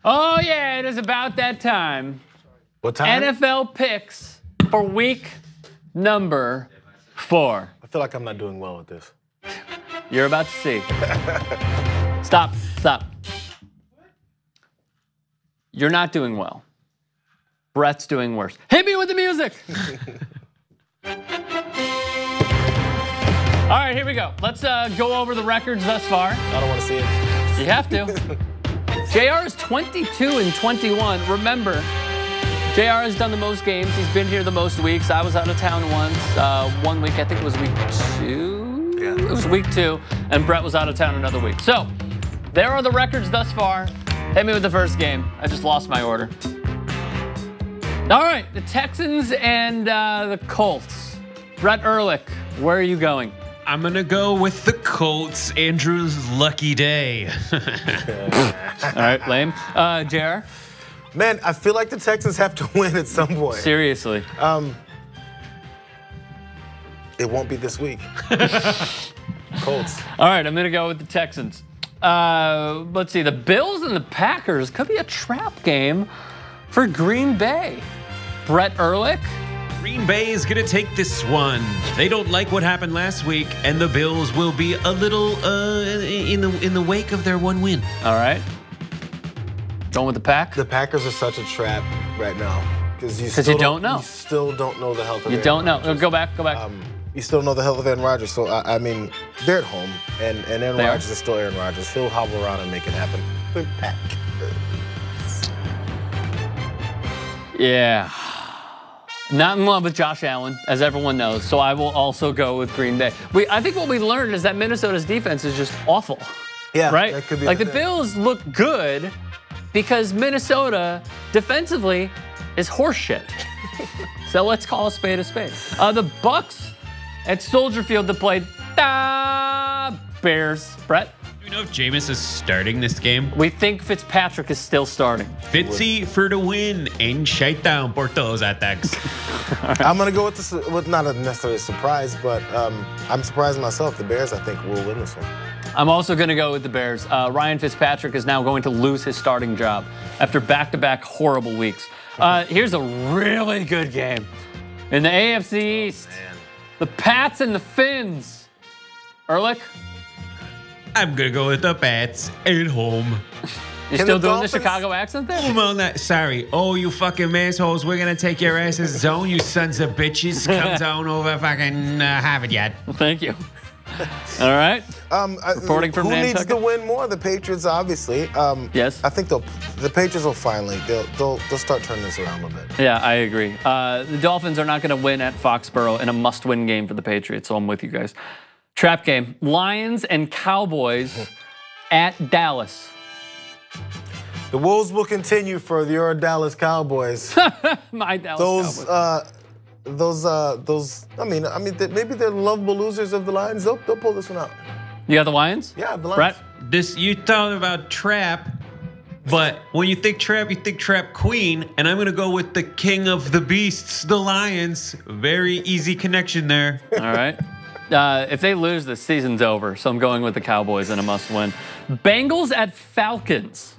Oh, yeah, it is about that time. What time? NFL picks for week number 4. I feel like I'm not doing well with this. You're about to see. Stop. You're not doing well. Brett's doing worse. Hit me with the music. All right, here we go. Let's go over the records thus far. I don't want to see it. You have to. JR is 22-21. Remember, JR has done the most games. He's been here the most weeks. I was out of town once. 1 week, I think it was week 2. Yeah. It was week 2, and Brett was out of town another week. So, there are the records thus far. Hit me with the first game. I just lost my order. All right, the Texans and the Colts. Brett Erlich, where are you going? I'm going to go with the Colts. Andrew's lucky day. All right, lame. JR? Man, I feel like the Texans have to win at some point. Seriously. It won't be this week. Colts. All right, I'm going to go with the Texans. Let's see. The Bills and the Packers could be a trap game for Green Bay. Brett Erlich? Green Bay is going to take this one. They don't like what happened last week, and the Bills will be a little in the wake of their one win. All right. Going with the Pack? The Packers are such a trap right now. Because you don't know. You still don't know the health of You don't know. Go back. You still don't know the health of Aaron Rodgers. So, I mean, they're at home, and Aaron Rodgers is still Aaron Rodgers. He'll hobble around and make it happen. The Pack. Yeah. Not in love with Josh Allen, as everyone knows, so I will also go with Green Bay. I think what we learned is that Minnesota's defense is just awful. Yeah, right? That could be like the Bills look good because Minnesota defensively is horseshit. So let's call a spade a spade. The Bucks at Soldier Field to play the Bears. Brett? Do you know if Jameis is starting this game? We think Fitzpatrick is still starting. Fitzy for the win and shite down por todos attacks. I'm going to go with not necessarily a surprise, but I'm surprised myself. The Bears, I think, will win this one. I'm also going to go with the Bears. Ryan Fitzpatrick is now going to lose his starting job after back-to-back horrible weeks. Here's a really good game. In the AFC East, the Pats and the Finns. Erlich? I'm going to go with the Pats at home. You still doing the Chicago accent there? Well, sorry. Oh, you fucking assholes. We're going to take your asses zone, you sons of bitches. Come down over fucking Harvard yet. Thank you. All right. Reporting from Who Nantucket. needs to win more? The Patriots, obviously. Yes. I think the Patriots will finally they'll start turning this around a little bit. Yeah, I agree. The Dolphins are not going to win at Foxborough in a must-win game for the Patriots, so I'm with you guys. Trap game. Lions and Cowboys at Dallas. The woes will continue for your Dallas Cowboys. My Dallas Cowboys. Those. I mean, maybe they're lovable losers of the Lions. They'll pull this one out. You got the Lions? Yeah, the Lions. Brett? You talking about trap, but when you think trap queen, and I'm going to go with the king of the beasts, the Lions. Very easy connection there. All right. If they lose, the season's over, so I'm going with the Cowboys in a must-win. Bengals at Falcons.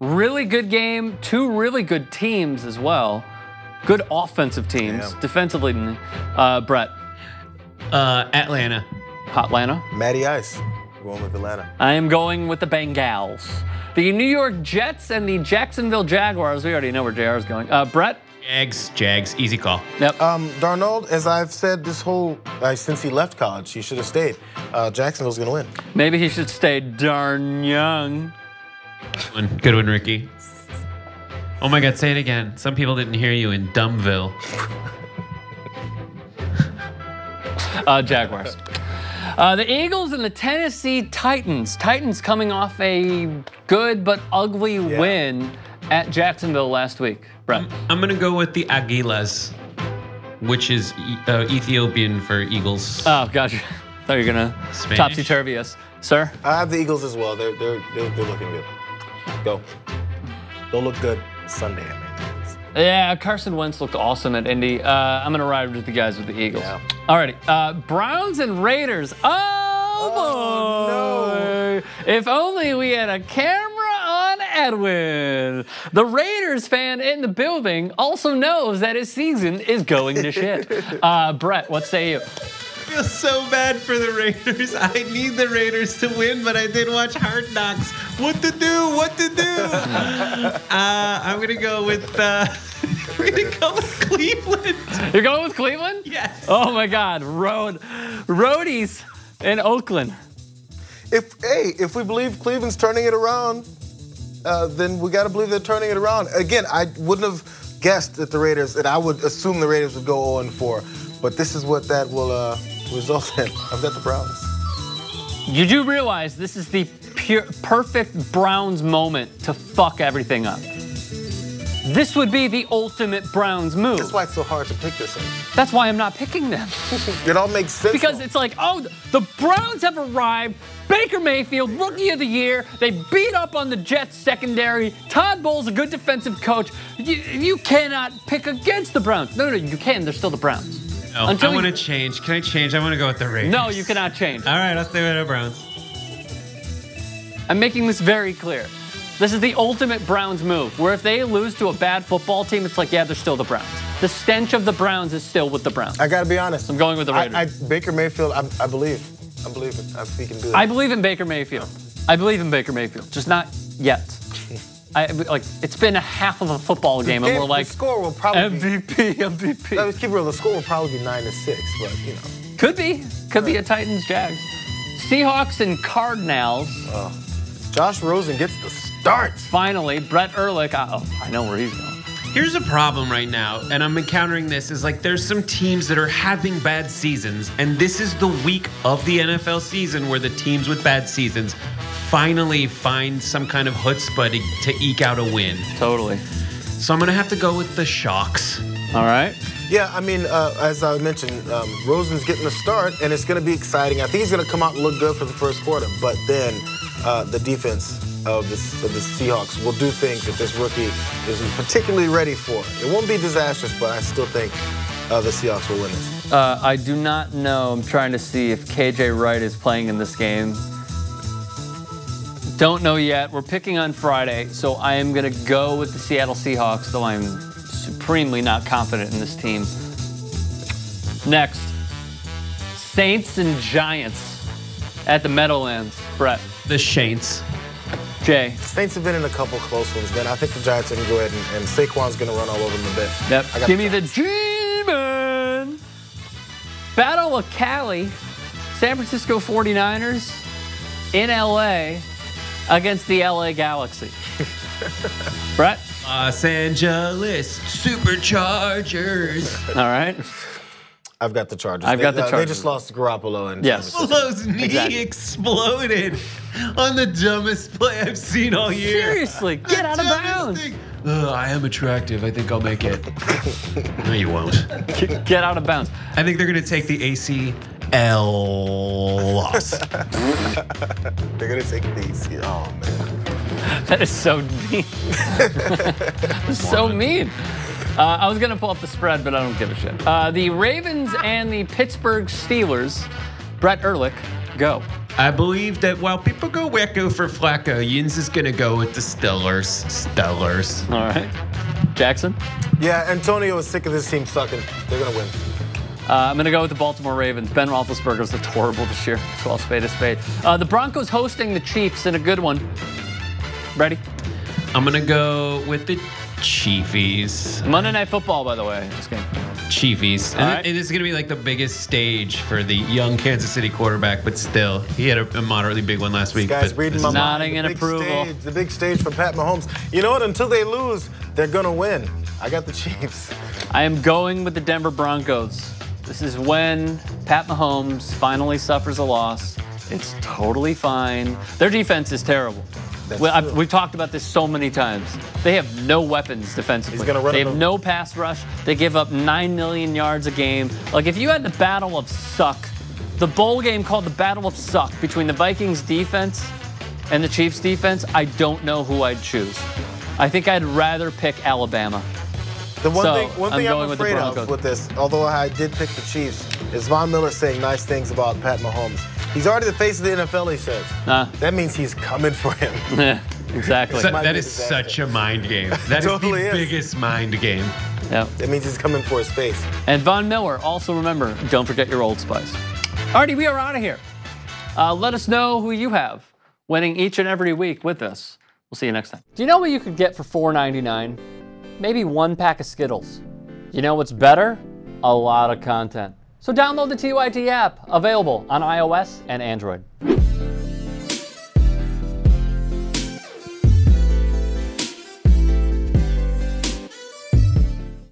Really good game. 2 really good teams as well. Good offensive teams. Yeah. Defensively, Brett. Atlanta. Atlanta. Matty Ice. We're going with Atlanta. I am going with the Bengals. The New York Jets and the Jacksonville Jaguars. We already know where JR is going. Brett? Jags, easy call. Yep. Darnold, as I've said this whole since he left college, he should have stayed. Jacksonville's going to win. Maybe he should stay darn young. Good one, Ricky. Oh my God, say it again. Some people didn't hear you in Dumbville. Jaguars. The Eagles and the Tennessee Titans. Titans coming off a good but ugly win at Jacksonville last week. Brett. I'm going to go with the Aguilas, which is Ethiopian for Eagles. Oh, gotcha. Thought you were going to topsy-turvy us. Sir? I have the Eagles as well. They're looking good. Go. They'll look good Sunday, I mean. Yeah, Carson Wentz looked awesome at Indy. I'm going to ride with the guys with the Eagles. Yeah. Alrighty. Browns and Raiders. Oh, boy. No. If only we had a camera on bad win. The Raiders fan in the building also knows that his season is going to shit. Brett, what say you? I feel so bad for the Raiders. I need the Raiders to win, but I did watch Hard Knocks. What to do? What to do? I'm gonna go with. We're gonna go with Cleveland. You're going with Cleveland? Yes. Oh my God, roadies in Oakland. If we believe Cleveland's turning it around, then we got to believe they're turning it around. Again, I wouldn't have guessed that the Raiders, and I would assume the Raiders would go 0-4, but this is what that will result in. I've got the Browns. You do realize this is the perfect Browns moment to fuck everything up. This would be the ultimate Browns move. That's why it's so hard to pick this one. That's why I'm not picking them. It all makes sense. Because it's like, oh, the Browns have arrived. Baker Mayfield, Rookie of the Year. They beat up on the Jets secondary. Todd Bowles, a good defensive coach. You cannot pick against the Browns. No, you can. They're still the Browns. No, I want to change. Can I change? I want to go with the Raiders. No, you cannot change. All right, I'll stay with the Browns. I'm making this very clear. This is the ultimate Browns move, where if they lose to a bad football team, it's like, yeah, they're still the Browns. The stench of the Browns is still with the Browns. I got to be honest. I'm going with the Raiders. Baker Mayfield, I believe. I believe it. I think he can do it. I believe in Baker Mayfield. I believe in Baker Mayfield, just not yet. It's been a half of a football game, and we're like, the score will probably MVP. Let's keep it real. The score will probably be 9-6, but you know. Could be a Titans Jags. Seahawks and Cardinals. Josh Rosen gets the start. Finally, Brett Erlich. I know where he's going. Here's a problem right now, and I'm encountering this, is like there's some teams that are having bad seasons, and this is the week of the NFL season where the teams with bad seasons finally find some kind of chutzpah to eke out a win. Totally. So I'm going to have to go with the Shocks. All right. Yeah, I mean, as I mentioned, Rosen's getting the start, and it's going to be exciting. I think he's going to come out and look good for the first quarter, but then the defense of the Seahawks will do things that this rookie isn't particularly ready for. It won't be disastrous, but I still think the Seahawks will win this. I do not know. I'm trying to see if KJ Wright is playing in this game. Don't know yet. We're picking on Friday, so I am going to go with the Seattle Seahawks, though I'm supremely not confident in this team. Next, Saints and Giants at the Meadowlands. Brett. The Saints. Jay. Saints have been in a couple close ones, man. I think the Giants are going to go ahead and Saquon's going to run all over them a bit. Yep. Give me the G-Man. Battle of Cali. San Francisco 49ers in LA against the LA Galaxy. Brett? Los Angeles Superchargers. All right. I've got the Chargers. I've got the Chargers. They just lost to Garoppolo. And yes. Buffalo's knee exploded on the dumbest play I've seen all year. Seriously, get out of bounds. I am attractive. I think I'll make it. No, you won't. Get out of bounds. I think they're going to take the ACL loss. They're going to take the ACL. Oh, man. That is so mean. So mean. I was going to pull up the spread, but I don't give a shit. The Ravens and the Pittsburgh Steelers. Brett Erlich, go. I believe that while people go wacko for Flacco, Yins is going to go with the Steelers. All right. Jackson? Yeah, Antonio is sick of this team sucking. They're going to win. I'm going to go with the Baltimore Ravens. Ben Roethlisberger's looked horrible this year. 12 spade is spade. The Broncos hosting the Chiefs in a good one. Ready? I'm going to go with the Chiefies. Monday Night Football, by the way, this game. Chiefies. And this is going to be like the biggest stage for the young Kansas City quarterback, but still, he had a moderately big one last week. This guy's reading my mind. Nodding in approval. The big stage for Pat Mahomes. You know what? Until they lose, they're going to win. I got the Chiefs. I am going with the Denver Broncos. This is when Pat Mahomes finally suffers a loss. It's totally fine. Their defense is terrible. We've talked about this so many times. They have no weapons defensively. He's gonna run they have no pass rush. They give up 9 million yards a game. Like, if you had the battle of suck, the bowl game called the Battle of Suck between the Vikings defense and the Chiefs defense, I don't know who I'd choose. I think I'd rather pick Alabama. The one thing I'm afraid of with this, although I did pick the Chiefs, is Von Miller saying nice things about Pat Mahomes. He's already the face of the NFL, he says. That means he's coming for him. Exactly. That is such a mind game. That Totally is the is. biggest mind game. Yeah. That means he's coming for his face. And Von Miller, also remember, don't forget your Old Spice. Alrighty, we are out of here. Let us know who you have winning each and every week with us. We'll see you next time. Do you know what you could get for $4.99? Maybe 1 pack of Skittles. You know what's better? A lot of content. So download the TYT app, available on iOS and Android.